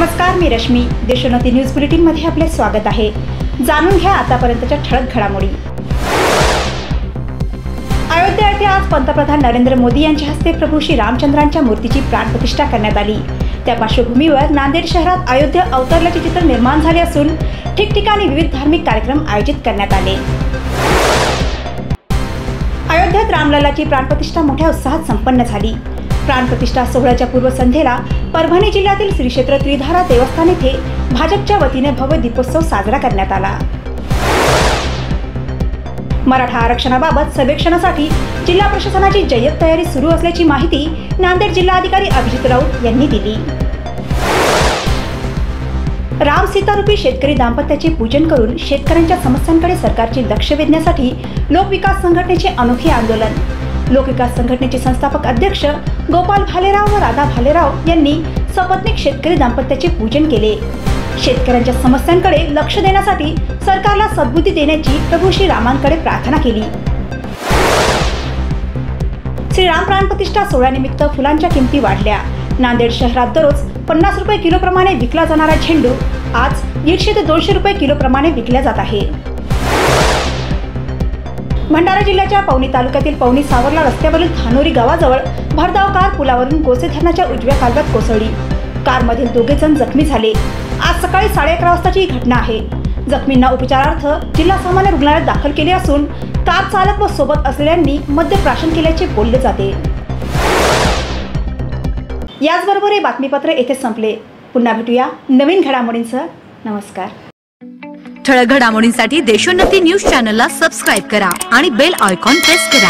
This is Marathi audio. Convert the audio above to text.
नमस्कार, मी रश्मी. देशोन्नती न्यूज बुलेटिन मध्ये आपले स्वागत आहे. जाणून घ्या आतापर्यंतच्या ठळक घडामोडी. अयोध्या येथे आज पंतप्रधान नरेंद्र मोदी यांच्या हस्ते प्रभू श्री रामचंद्रांच्या मूर्तीची प्राणप्रतिष्ठा करण्यात आली. त्या पार्श्वभूमीवर नांदेड शहरात अयोध्या अवतरल्याचे चित्र निर्माण झाले असून ठिकठिकाणी विविध धार्मिक कार्यक्रम आयोजित करण्यात आले. अयोध्येत रामलल्लाची प्राणप्रतिष्ठा मोठ्या उत्साहात संपन्न झाली. प्राणप्रतिष्ठा सोहळ्याच्या पूर्वसंध्येला परभणी जिल्ह्यातील श्री क्षेत्र त्रिधारा देवस्थान येथे भाजपच्या वतीने भव्य दीपोत्सव साजरा करण्यात आला. मराठा आरक्षणाबाबत सर्वेक्षणासाठी जिल्हा प्रशासनाची जय्यत तयारी सुरू असल्याची माहिती नांदेड जिल्हाधिकारी अभिजित राऊत यांनी दिली. राम सीतारूपी शेतकरी दाम्पत्याचे पूजन करून शेतकऱ्यांच्या समस्यांकडे सरकारचे लक्ष वेधण्यासाठी लोकविकास संघटनेचे अनोखे आंदोलन. लोकविकास संघटनेचे संस्थापक अध्यक्ष गोपाल भालेराव व राधा भालेराव यांनी सपत्नीक शेतकरी दाम्पत्याचे पूजन केले. शेतकऱ्यांच्या समस्यांकडे लक्ष देण्यासाठी सरकारला सद्बुद्धी देण्याची प्रभू श्री रामांकडे प्रार्थना केली. श्रीराम प्राणप्रतिष्ठा सोहळ्यानिमित्त फुलांच्या किमती वाढल्या. नांदेड शहरात दररोज 50 रुपये किलो प्रमाणे विकला जाणारा झेंडू आज 150 ते 200 रुपये किलो प्रमाणे विकला जात आहे. भंडारा जिल्ह्याच्या पवनी तालुक्यातील पवनी सावरला रस्त्यावरील धानोरी गावाजवळ भरधाव कार पुलावरून गोसे धरणाच्या उजव्या कालव्यात कोसळली. कारमधील 2 जण जखमी झाले. आज सकाळी 11:30 वाजताची ही घटना आहे. जखमींना उपचारार्थ जिल्हा सामान्य रुग्णालयात दाखल केले असून कार चालक व सोबत असलेल्यांनी मद्यप्राशन केल्याचे बोलले जाते. याचबरोबर हे बातमीपत्र येथे संपले. पुन्हा भेटूया नवीन घडामोडींसह. नमस्कार. ठळक घडामोडींसाठी देशोन्नती न्यूज चॅनलला सबस्क्राईब करा आणि बेल आयकॉन प्रेस करा.